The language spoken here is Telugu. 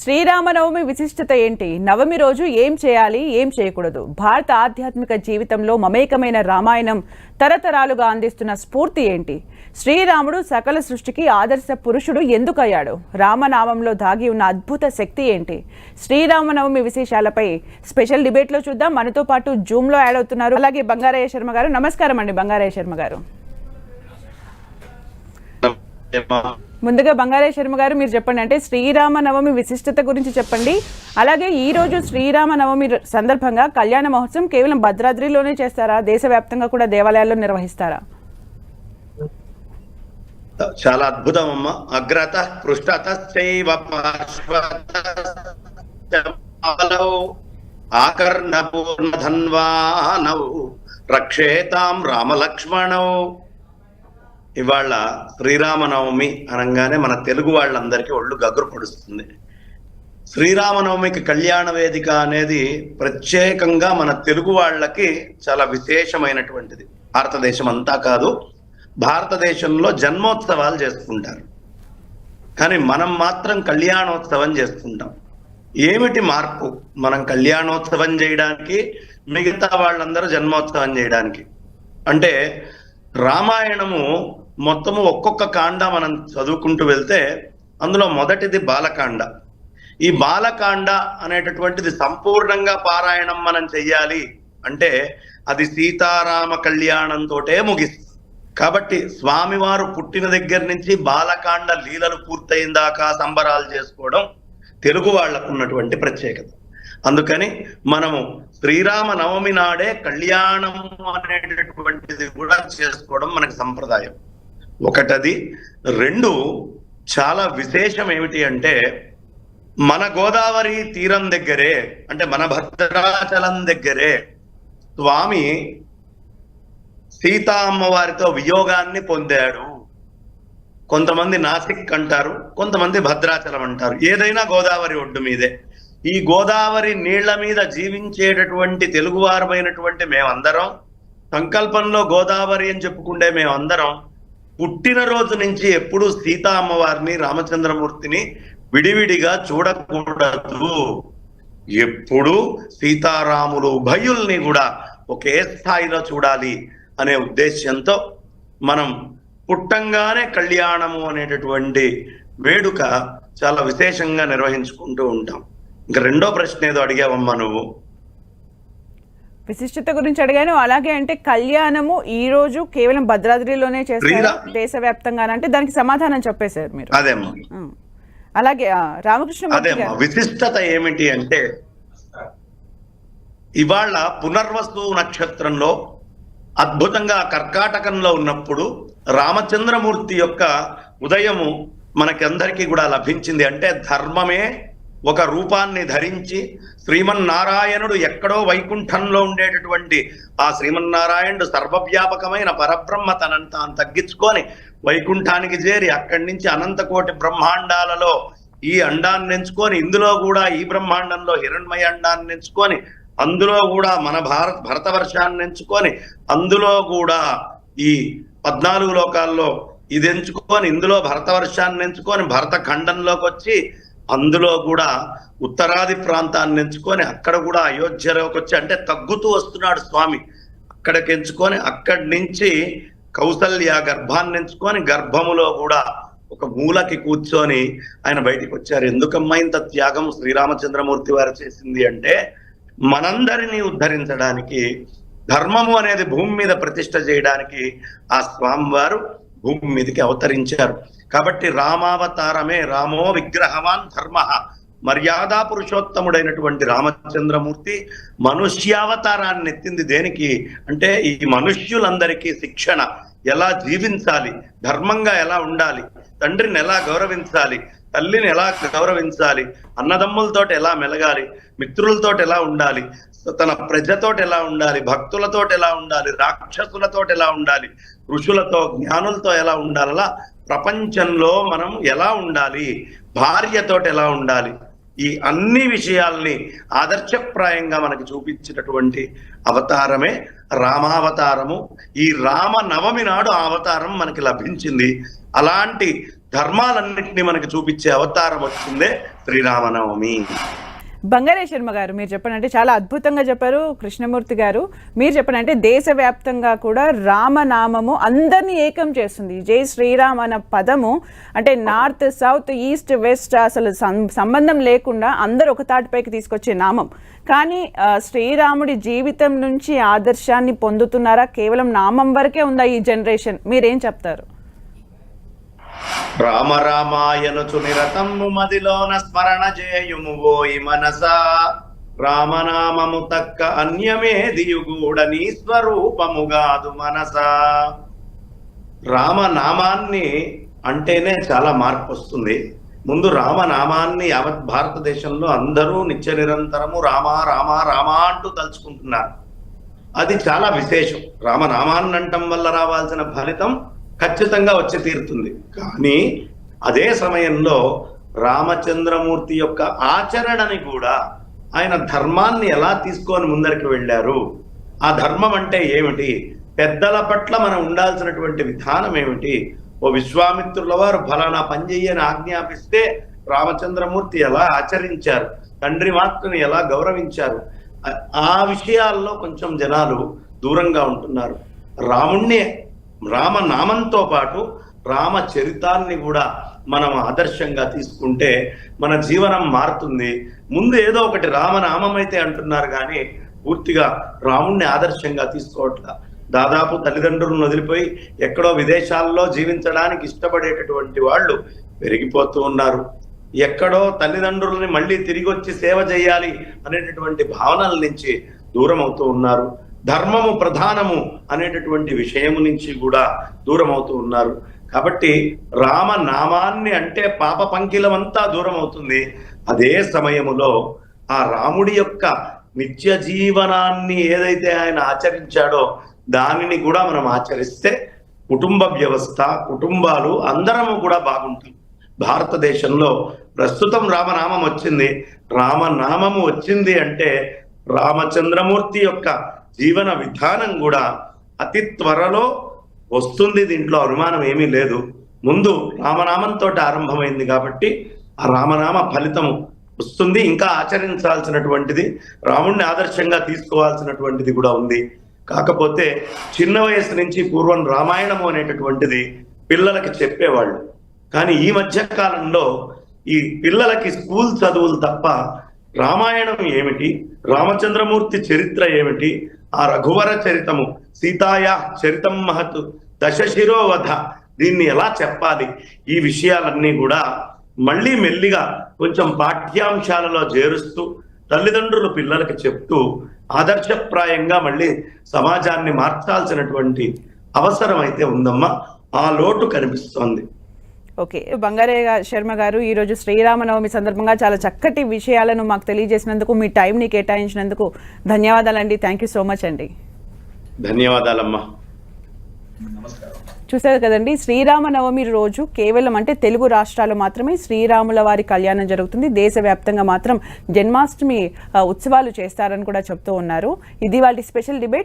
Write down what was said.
శ్రీరామనవమి విశిష్టత ఏంటి? నవమి రోజు ఏం చేయాలి, ఏం చేయకూడదు? భారత ఆధ్యాత్మిక జీవితంలో మమేకమైన రామాయణం తరతరాలుగా అందిస్తున్న స్ఫూర్తి ఏంటి? శ్రీరాముడు సకల సృష్టికి ఆదర్శ పురుషుడు ఎందుకయ్యాడు? రామనామంలో దాగి ఉన్న అద్భుత శక్తి ఏంటి? శ్రీరామనవమి విశేషాలపై స్పెషల్ డిబేట్లో చూద్దాం. మనతో పాటు జూమ్లో యాడ్ అవుతున్నారు అలాగే బంగారయ్య శర్మ గారు. నమస్కారం అండి బంగారయ్య శర్మ గారు. ముందుగా బంగారయ్య శర్మ గారు మీరు చెప్పండి, అంటే శ్రీరామనవమి విశిష్టత గురించి చెప్పండి. అలాగే ఈ రోజు శ్రీరామనవమి సందర్భంగా కళ్యాణ మహోత్సవం కేవలం భద్రాద్రిలోనే చేస్తారా? దేశవ్యాప్తంగా కూడా దేవాలయాల్లో నిర్వహిస్తారా? చాలా అద్భుతం అమ్మ. అగ్రత పృష్ఠత ఆకర్ణపూర్ణధన్వానౌ రక్షేతాం రామలక్ష్మణౌ. ఇవాళ శ్రీరామనవమి అనగానే మన తెలుగు వాళ్ళందరికీ ఒళ్ళు గగురు పడుస్తుంది. శ్రీరామనవమికి కళ్యాణ వేదిక అనేది ప్రత్యేకంగా మన తెలుగు వాళ్ళకి చాలా విశేషమైనటువంటిది. భారతదేశం అంతా కాదు, భారతదేశంలో జన్మోత్సవాలు చేసుకుంటారు, కానీ మనం మాత్రం కళ్యాణోత్సవం చేసుకుంటాం. ఏమిటి మార్పు మనం కళ్యాణోత్సవం చేయడానికి, మిగతా వాళ్ళందరూ జన్మోత్సవం చేయడానికి? అంటే రామాయణము మొత్తము ఒక్కొక్క కాండ మనం చదువుకుంటూ వెళ్తే అందులో మొదటిది బాలకాండ. ఈ బాలకాండ అనేటటువంటిది సంపూర్ణంగా పారాయణం మనం చెయ్యాలి అంటే అది సీతారామ కళ్యాణంతోటే ముగిస్తుంది. కాబట్టి స్వామివారు పుట్టిన దగ్గర నుంచి బాలకాండ లీలలు పూర్తయిన దాకా సంబరాలు చేసుకోవడం తెలుగు వాళ్లకు ఉన్నటువంటి ప్రత్యేకత. అందుకని మనము శ్రీరామ నవమి నాడే కళ్యాణం అనేటటువంటిది కూడా చేసుకోవడం మనకి సంప్రదాయం. ఒకటది. రెండు, చాలా విశేషం ఏమిటి అంటే మన గోదావరి తీరం దగ్గరే, అంటే మన భద్రాచలం దగ్గరే స్వామి సీతా అమ్మవారితో వియోగాన్ని పొందాడు. కొంతమంది నాసిక్ అంటారు, కొంతమంది భద్రాచలం అంటారు, ఏదైనా గోదావరి ఒడ్డు మీదే. ఈ గోదావరి నీళ్ల మీద జీవించేటటువంటి తెలుగువారమైనటువంటి మేమందరం, సంకల్పంలో గోదావరి అని చెప్పుకుంటే మేమందరం పుట్టినరోజు నుంచి ఎప్పుడూ సీతా అమ్మవారిని, రామచంద్రమూర్తిని విడివిడిగా చూడకూడదు. ఎప్పుడు సీతారాములు ఉభయుల్ని కూడా ఒకే స్థాయిలో చూడాలి అనే ఉద్దేశ్యంతో మనం పుట్టంగానే కళ్యాణము అనేటటువంటి వేడుక చాలా విశేషంగా నిర్వహించుకుంటూ ఉంటాం. ఇంకా రెండో ప్రశ్న ఏదో అడిగావమ్మా నువ్వు. విశిష్టత గురించి అడిగాను. అలాగే అంటే కళ్యాణము ఈ రోజు కేవలం భద్రాద్రిలోనే చేస్తారు దేశవ్యాప్తంగా అంటే దానికి సమాధానం చెప్పేశారు మీరు. అదేమ్మా. అలాగే రామకృష్ణ విశిష్టత ఏమిటి అంటే ఇవాళ పునర్వసు నక్షత్రంలో అద్భుతంగా కర్కాటకంలో ఉన్నప్పుడు రామచంద్రమూర్తి యొక్క ఉదయము మనకందరికీ కూడా లభించింది. అంటే ధర్మమే ఒక రూపాన్ని ధరించి శ్రీమన్నారాయణుడు ఎక్కడో వైకుంఠంలో ఉండేటటువంటి ఆ శ్రీమన్నారాయణుడు సర్వవ్యాపకమైన పరబ్రహ్మ తనను తాను తగ్గించుకొని వైకుంఠానికి చేరి అక్కడి నుంచి అనంతకోటి బ్రహ్మాండాలలో ఈ అండాన్ని ఎంచుకొని, ఇందులో కూడా ఈ బ్రహ్మాండంలో హిరణ్మయ అండాన్ని ఎంచుకొని, అందులో కూడా మన భరతవర్షాన్ని ఎంచుకొని, అందులో కూడా ఈ 14 లోకాల్లో ఇది ఎంచుకొని, ఇందులో భరతవర్షాన్ని ఎంచుకొని భరత ఖండంలోకి వచ్చి, అందులో కూడా ఉత్తరాది ప్రాంతాన్ని ఎంచుకొని అక్కడ కూడా అయోధ్యలోకి వచ్చి, అంటే తగ్గుతూ వస్తున్నాడు స్వామి. అక్కడికి ఎంచుకొని అక్కడి నుంచి కౌసల్య గర్భాన్ని ఎంచుకొని గర్భములో కూడా ఒక మూలకి కూర్చొని ఆయన బయటికి వచ్చారు. ఎందుకమ్మా ఇంత త్యాగం శ్రీరామచంద్రమూర్తి వారు చేసింది అంటే మనందరినీ ఉద్ధరించడానికి, ధర్మము అనేది భూమి మీద ప్రతిష్ఠ చేయడానికి ఆ స్వామివారు భూమి మీదకి అవతరించారు. కాబట్టి రామావతారమే రామో విగ్రహవాన్ ధర్మ, మర్యాదా పురుషోత్తముడైనటువంటి రామచంద్రమూర్తి మనుష్యావతారాన్ని ఎత్తింది దేనికి అంటే ఈ మనుష్యులందరికీ శిక్షణ, ఎలా జీవించాలి, ధర్మంగా ఎలా ఉండాలి, తండ్రిని ఎలా గౌరవించాలి, తల్లిని ఎలా గౌరవించాలి, అన్నదమ్ములతోటి ఎలా మెలగాలి, మిత్రులతోటి ఎలా ఉండాలి, తన ప్రజతోటి ఎలా ఉండాలి, భక్తులతోటి ఎలా ఉండాలి, రాక్షసులతోటి ఎలా ఉండాలి, ఋషులతో జ్ఞానులతో ఎలా ఉండాలి, అలా ప్రపంచంలో మనం ఎలా ఉండాలి, భార్యతోటి ఎలా ఉండాలి, ఈ అన్ని విషయాల్ని ఆదర్శప్రాయంగా మనకి చూపించినటువంటి అవతారమే రామావతారము. ఈ రామ నవమి నాడు ఆ అవతారం మనకి లభించింది. అలాంటి ధర్మాలన్నింటినీ మనకి చూపించే అవతారం వచ్చిందే శ్రీరామనవమి. బంగారే శర్మ గారు, మీరు చెప్పనంటే చాలా అద్భుతంగా చెప్పారు. కృష్ణమూర్తి గారు, మీరు చెప్పనంటే దేశవ్యాప్తంగా కూడా రామనామము అందరినీ ఏకం చేస్తుంది. జై శ్రీరామ్ అన్న పదము అంటే నార్త్, సౌత్, ఈస్ట్, వెస్ట్ అసలు సంబంధం లేకుండా అందరూ ఒక తాటిపైకి తీసుకొచ్చే నామం. కానీ శ్రీరాముడి జీవితం నుంచి ఆదర్శాన్ని పొందుతున్నారా, కేవలం నామం వరకే ఉందా ఈ జనరేషన్? మీరేం చెప్తారు? రామ రామాయనుచు నిరతము మదిలోన స్మరణ చేయుము ఓయి మనసా, రామనామము తక్క అన్యమేదియుగూడ నీ స్వరూపముగాదు మనసా. రామనామాన్ని అంటేనే చాలా మార్పు వస్తుంది. ముందు రామనామాన్ని యావత్ భారతదేశంలో అందరూ నిత్య నిరంతరము రామ రామ రామ అంటూ తలుచుకుంటున్నారు. అది చాలా విశేషం. రామనామాన్ని అంటం వల్ల రావాల్సిన ఫలితం ఖచ్చితంగా వచ్చి తీరుతుంది. కానీ అదే సమయంలో రామచంద్రమూర్తి యొక్క ఆచరణని కూడా, ఆయన ధర్మాన్ని ఎలా తీసుకొని ముందరికి వెళ్ళారు, ఆ ధర్మం అంటే ఏమిటి, పెద్దల పట్ల మనం ఉండాల్సినటువంటి విధానం ఏమిటి, ఓ విశ్వామిత్రుల వారు ఫలానా పని చెయ్యని ఆజ్ఞాపిస్తే రామచంద్రమూర్తి ఎలా ఆచరించారు, తండ్రి మాటను ఎలా గౌరవించారు, ఆ విషయాల్లో కొంచెం జనాలు దూరంగా ఉంటున్నారు. రామనామంతో పాటు రామచరితాన్ని కూడా మనం ఆదర్శంగా తీసుకుంటే మన జీవనం మారుతుంది. ముందు ఏదో ఒకటి రామనామం అయితే అంటున్నారు కానీ పూర్తిగా రాముణ్ణి ఆదర్శంగా తీసుకోవట్లా. దాదాపు తల్లిదండ్రులను వదిలిపోయి ఎక్కడో విదేశాల్లో జీవించడానికి ఇష్టపడేటటువంటి వాళ్ళు పెరిగిపోతూ ఉన్నారు. ఎక్కడో తల్లిదండ్రులని మళ్ళీ తిరిగి వచ్చి సేవ చేయాలి అనేటటువంటి భావనల నుంచి దూరం అవుతూ ఉన్నారు. ధర్మము ప్రధానము అనేటటువంటి విషయము నుంచి కూడా దూరం అవుతూ ఉన్నారు. కాబట్టి రామనామాన్ని అంటే పాప పంకిలమంతా దూరం అవుతుంది. అదే సమయములో ఆ రాముడి యొక్క నిత్య జీవనాన్ని ఏదైతే ఆయన ఆచరించాడో దానిని కూడా మనం ఆచరిస్తే కుటుంబ వ్యవస్థ, కుటుంబాలు అందరము కూడా బాగుంటాం. భారతదేశంలో ప్రస్తుతం రామనామం వచ్చింది. రామనామము వచ్చింది అంటే రామచంద్రమూర్తి యొక్క జీవన విధానం కూడా అతి త్వరలో వస్తుంది. దీంట్లో అనుమానం ఏమీ లేదు. ముందు రామనామంతో ఆరంభమైంది కాబట్టి ఆ రామనామ ఫలితం వస్తుంది. ఇంకా ఆచరించాల్సినటువంటిది, రాముణ్ణి ఆదర్శంగా తీసుకోవాల్సినటువంటిది కూడా ఉంది. కాకపోతే చిన్న వయసు నుంచి పూర్వం రామాయణము అనేటటువంటిది పిల్లలకి చెప్పేవాళ్ళు. కానీ ఈ మధ్య కాలంలో ఈ పిల్లలకి స్కూల్ చదువులు తప్ప రామాయణం ఏమిటి, రామచంద్రమూర్తి చరిత్ర ఏమిటి, ఆ రఘువర చరితము, సీతాయా చరితం మహత్, దశశిరోవధ, దీన్ని ఎలా చెప్పాలి, ఈ విషయాలన్నీ కూడా మళ్ళీ మెల్లిగా కొంచెం పాఠ్యాంశాలలో చేరుస్తూ తల్లిదండ్రులు పిల్లలకి చెప్తూ ఆదర్శప్రాయంగా మళ్ళీ సమాజాన్ని మార్చాల్సినటువంటి అవసరం అయితే ఉందమ్మా. ఆ లోటు కనిపిస్తోంది. ఓకే, బంగారే శర్మ గారు, ఈరోజు శ్రీరామనవమి సందర్భంగా చాలా చక్కటి విషయాలను మాకు తెలియజేసినందుకు, మీ టైంని కేటాయించినందుకు ధన్యవాదాలండి. థ్యాంక్ యూ సో మచ్ అండి. ధన్యవాదాలమ్మా. చూసారు కదండి, శ్రీరామనవమి రోజు కేవలం అంటే తెలుగు రాష్ట్రాలు మాత్రమే శ్రీరాముల వారి కళ్యాణం జరుగుతుంది. దేశవ్యాప్తంగా మాత్రం జన్మాష్టమి ఉత్సవాలు చేస్తారని కూడా చెప్తూ ఉన్నారు. ఇది వాళ్ళ స్పెషల్ డిబేట్.